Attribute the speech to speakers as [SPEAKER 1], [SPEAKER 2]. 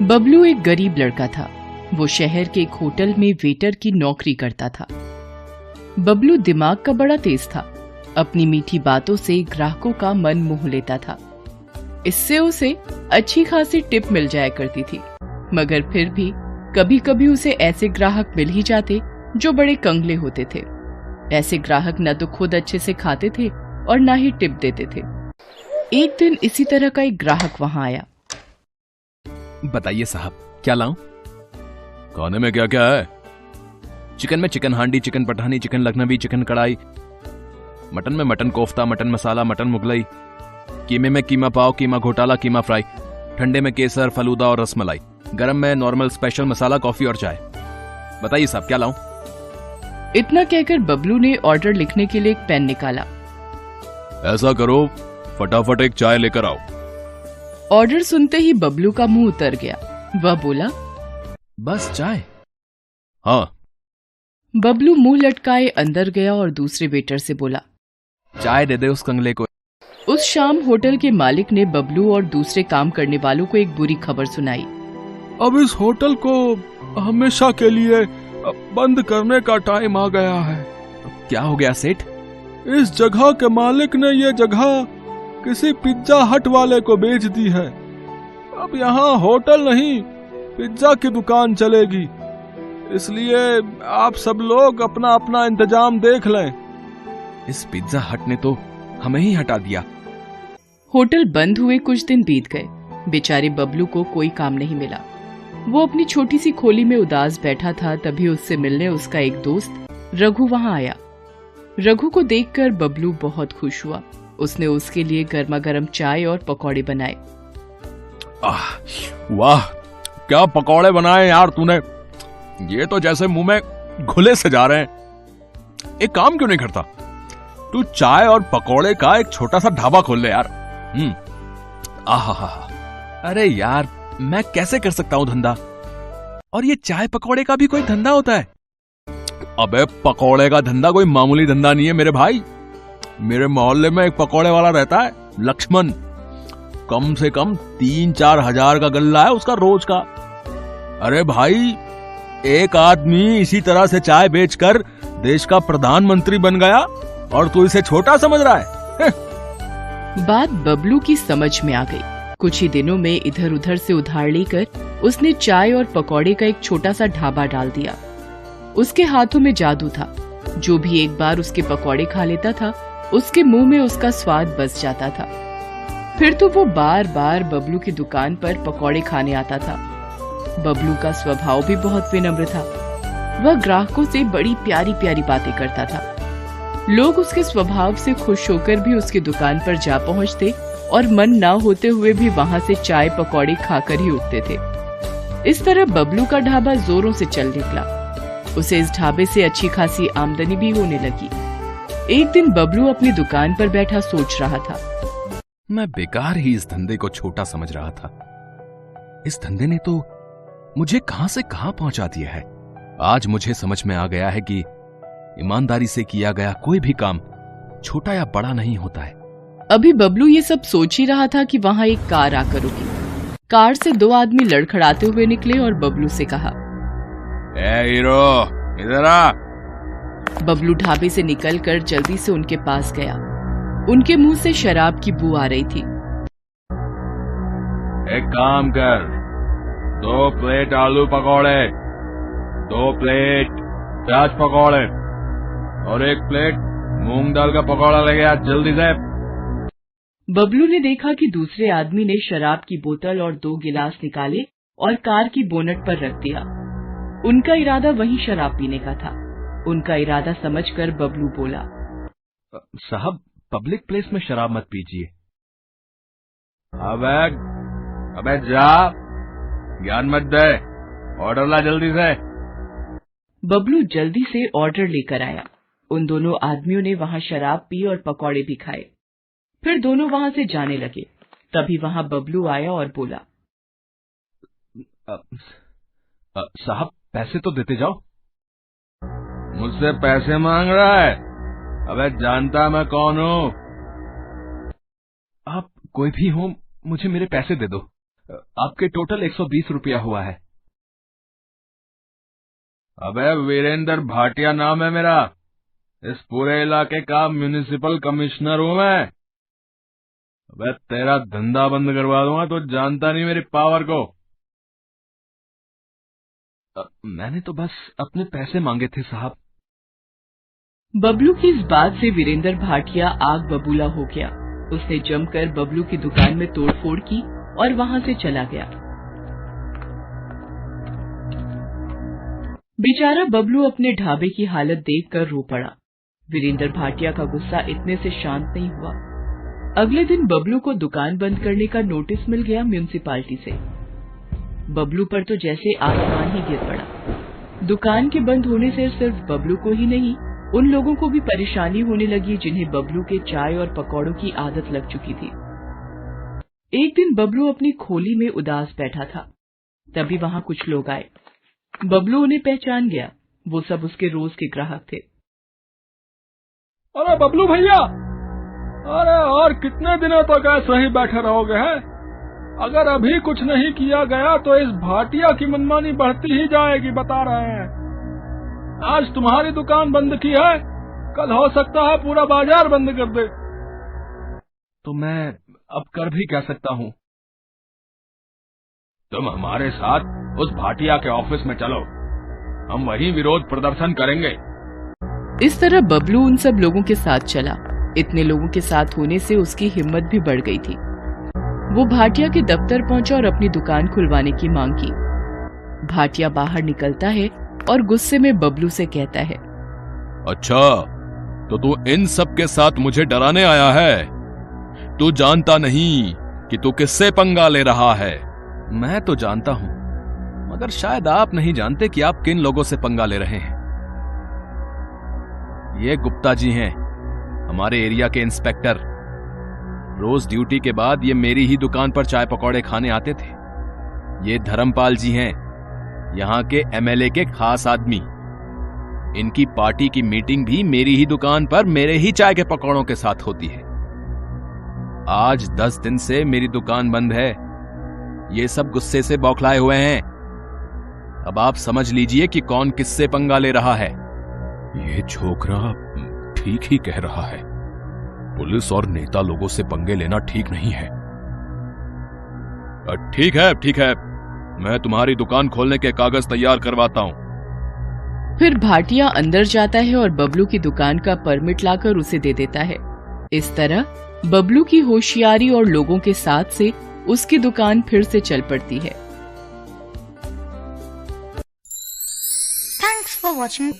[SPEAKER 1] बबलू एक गरीब लड़का था। वो शहर के एक होटल में वेटर की नौकरी करता था। बबलू दिमाग का बड़ा तेज था। अपनी मीठी बातों से ग्राहकों का मन मोह लेता था। इससे उसे अच्छी खासी टिप मिल जाया करती थी। मगर फिर भी कभी कभी उसे ऐसे ग्राहक मिल ही जाते जो बड़े कंगले होते थे। ऐसे ग्राहक न तो खुद अच्छे से खाते थे और न ही टिप देते थे। एक दिन इसी तरह का एक ग्राहक वहां आया।
[SPEAKER 2] बताइए साहब, क्या लाऊं? खाने में क्या क्या है? चिकन में chicken handi, chicken Pathani, chicken Lucknowi, chicken kadai. Mutton में mutton kofta, mutton masala, mutton Mughlai. कीमे में कीमा पाव, कीमा घोटाला, कीमा फ्राई। ठंडे में केसर, फलूदा और रसमलाई। गरम में नॉर्मल, स्पेशल, मसाला, कॉफी और चाय। बताइए साहब, क्या लाऊं?
[SPEAKER 1] इतना कहकर बबलू ने ऑर्डर लिखने के लिए एक पेन निकाला।
[SPEAKER 2] ऐसा करो, फटाफट एक चाय लेकर आओ।
[SPEAKER 1] ऑर्डर सुनते ही बबलू का मुंह उतर गया। वह बोला,
[SPEAKER 2] बस चाय? हाँ।
[SPEAKER 1] बबलू मुंह लटकाए अंदर गया और दूसरे वेटर से बोला,
[SPEAKER 2] चाय दे दे उस कंगले को।
[SPEAKER 1] उस शाम होटल के मालिक ने बबलू और दूसरे काम करने वालों को एक बुरी खबर सुनाई।
[SPEAKER 3] अब इस होटल को हमेशा के लिए बंद करने का टाइम आ गया है।
[SPEAKER 2] क्या हो गया सेठ?
[SPEAKER 3] इस जगह के मालिक ने ये जगह किसी पिज्जा हट वाले को बेच दी है। अब यहाँ होटल नहीं, पिज्जा की दुकान चलेगी। इसलिए आप सब लोग अपना अपना इंतजाम देख लें।
[SPEAKER 2] इस पिज्जा हट ने तो हमें ही हटा दिया।
[SPEAKER 1] होटल बंद हुए कुछ दिन बीत गए। बेचारे बबलू को कोई काम नहीं मिला। वो अपनी छोटी सी खोली में उदास बैठा था। तभी उससे मिलने उसका एक दोस्त रघु वहां आया। रघु को देखकर बबलू बहुत खुश हुआ। उसने उसके लिए गर्मा गर्म चाय और पकौड़े बनाए।
[SPEAKER 3] वाह, क्या पकौड़े बनाए यार तूने। ये तो जैसे मुंह में घुले से जा रहे हैं। एक काम क्यों नहीं करता, तू चाय और पकौड़े का एक छोटा सा ढाबा खोल ले यार।
[SPEAKER 2] आहा, अरे यार, मैं कैसे कर सकता हूँ धंधा? और ये चाय पकौड़े का भी कोई धंधा होता है?
[SPEAKER 3] अबे पकौड़े का धंधा कोई मामूली धंधा नहीं है मेरे भाई। मेरे मोहल्ले में एक पकौड़े वाला रहता है, लक्ष्मण। कम से कम 3-4 हजार का गल्ला है उसका रोज का। अरे भाई, एक आदमी इसी तरह से चाय बेचकर देश का प्रधानमंत्री बन गया और तू इसे छोटा समझ रहा है?
[SPEAKER 1] बात बबलू की समझ में आ गई। कुछ ही दिनों में इधर उधर से उधार लेकर उसने चाय और पकौड़े का एक छोटा सा ढाबा डाल दिया। उसके हाथों में जादू था। जो भी एक बार उसके पकौड़े खा लेता था, उसके मुंह में उसका स्वाद बस जाता था। फिर तो वो बार बार बबलू की दुकान पर पकौड़े खाने आता था। बबलू का स्वभाव भी बहुत विनम्र था। वह ग्राहकों से बड़ी प्यारी प्यारी बातें करता था। लोग उसके स्वभाव से खुश होकर भी उसकी दुकान पर जा पहुंचते और मन ना होते हुए भी वहां से चाय पकौड़े खाकर ही उठते थे। इस तरह बबलू का ढाबा जोरों से चल निकला। उसे इस ढाबे से अच्छी खासी आमदनी भी होने लगी। एक दिन बबलू अपनी दुकान पर बैठा सोच रहा था,
[SPEAKER 2] मैं बेकार ही इस धंधे को छोटा समझ रहा था। इस धंधे ने तो मुझे कहां से कहां पहुंचा दिया है। आज मुझे समझ में आ गया है कि ईमानदारी से किया गया कोई भी काम छोटा या बड़ा नहीं होता है।
[SPEAKER 1] अभी बबलू ये सब सोच ही रहा था कि वहां एक कार आकर रुकी। कार से 2 आदमी लड़खड़ाते हुए निकले और बबलू से कहा,
[SPEAKER 3] ए हीरो, इधर आ।
[SPEAKER 1] बबलू ढाबे से निकलकर जल्दी से उनके पास गया। उनके मुंह से शराब की बू आ रही थी।
[SPEAKER 3] एक काम कर, 2 प्लेट आलू पकौड़े, 2 प्लेट प्याज पकौड़े और 1 प्लेट मूंग दाल का पकौड़ा लेके आ जल्दी से।
[SPEAKER 1] बबलू ने देखा कि दूसरे आदमी ने शराब की बोतल और 2 गिलास निकाले और कार की बोनट पर रख दिया। उनका इरादा वहीं शराब पीने का था। उनका इरादा समझकर बबलू बोला,
[SPEAKER 2] साहब, पब्लिक प्लेस में शराब मत पीजिए।
[SPEAKER 3] अबे जा, ज्ञान मत दे, ऑर्डर ला जल्दी से।
[SPEAKER 1] बबलू जल्दी से ऑर्डर लेकर आया। उन दोनों आदमियों ने वहां शराब पी और पकौड़े भी खाए। फिर दोनों वहां से जाने लगे। तभी वहां बबलू आया और बोला,
[SPEAKER 2] साहब, पैसे तो देते जाओ।
[SPEAKER 3] मुझसे पैसे मांग रहा है? अबे जानता मैं कौन हूँ?
[SPEAKER 2] आप कोई भी हो, मुझे मेरे पैसे दे दो।
[SPEAKER 3] आपके टोटल 120 रुपया हुआ है। अबे वीरेंद्र भाटिया नाम है मेरा, इस पूरे इलाके का म्युनिसिपल कमिश्नर हूं मैं। अबे तेरा धंधा बंद करवा दूंगा, तो जानता नहीं मेरी पावर को। मैंने तो बस अपने पैसे मांगे थे साहब।
[SPEAKER 1] बबलू की इस बात से वीरेंद्र भाटिया आग बबूला हो गया। उसने जमकर बबलू की दुकान में तोड़फोड़ की और वहां से चला गया। बेचारा बबलू अपने ढाबे की हालत देखकर रो पड़ा। वीरेंद्र भाटिया का गुस्सा इतने से शांत नहीं हुआ। अगले दिन बबलू को दुकान बंद करने का नोटिस मिल गया म्युनिसिपालिटी से। बबलू पर तो जैसे आसमान ही गिर पड़ा। दुकान के बंद होने से सिर्फ बबलू को ही नहीं, उन लोगों को भी परेशानी होने लगी जिन्हें बबलू के चाय और पकौड़ों की आदत लग चुकी थी। एक दिन बबलू अपनी खोली में उदास बैठा था, तभी वहां कुछ लोग आए। बबलू उन्हें पहचान गया। वो सब उसके रोज के ग्राहक थे।
[SPEAKER 3] अरे बबलू भैया, अरे और कितने दिनों तक ऐसे ही बैठे रहोगे हैं? अगर अभी कुछ नहीं किया गया तो इस भाटिया की मनमानी बढ़ती ही जाएगी, बता रहे हैं। आज तुम्हारी दुकान बंद की है, कल हो सकता है पूरा बाजार बंद कर दे। तो मैं अब कर भी क्या सकता हूँ? तुम हमारे साथ उस भाटिया के ऑफिस में चलो, हम वहीं विरोध प्रदर्शन करेंगे।
[SPEAKER 1] इस तरह बबलू उन सब लोगों के साथ चला। इतने लोगों के साथ होने से उसकी हिम्मत भी बढ़ गई थी। वो भाटिया के दफ्तर पहुंचा और अपनी दुकान खुलवाने की मांग की। भाटिया बाहर निकलता है और गुस्से में बबलू से कहता है,
[SPEAKER 2] अच्छा, तो तू इन सब के साथ मुझे डराने आया है? तू जानता नहीं कि तू किससे पंगा ले रहा है? मैं तो जानता हूं, मगर शायद आप नहीं जानते कि आप किन लोगों से पंगा ले रहे हैं। ये गुप्ता जी हैं, हमारे एरिया के इंस्पेक्टर। रोज ड्यूटी के बाद ये मेरी ही दुकान पर चाय पकौड़े खाने आते थे। ये धर्मपाल जी हैं, यहां के एमएलए के खास आदमी। इनकी पार्टी की मीटिंग भी मेरी ही दुकान पर मेरे ही चाय के पकौड़ों के साथ होती है। आज 10 दिन से मेरी दुकान बंद है। ये सब गुस्से से बौखलाए हुए हैं। अब आप समझ लीजिए कि कौन किससे पंगा ले रहा है।
[SPEAKER 3] ये छोकरा ठीक ही कह रहा है। पुलिस और नेता लोगों से पंगे लेना ठीक नहीं है। ठीक है, ठीक है, मैं तुम्हारी दुकान खोलने के कागज तैयार करवाता हूं।
[SPEAKER 1] फिर भाटिया अंदर जाता है और बबलू की दुकान का परमिट लाकर उसे दे देता है। इस तरह बबलू की होशियारी और लोगों के साथ से उसकी दुकान फिर से चल पड़ती है।
[SPEAKER 4] Thanks for watching.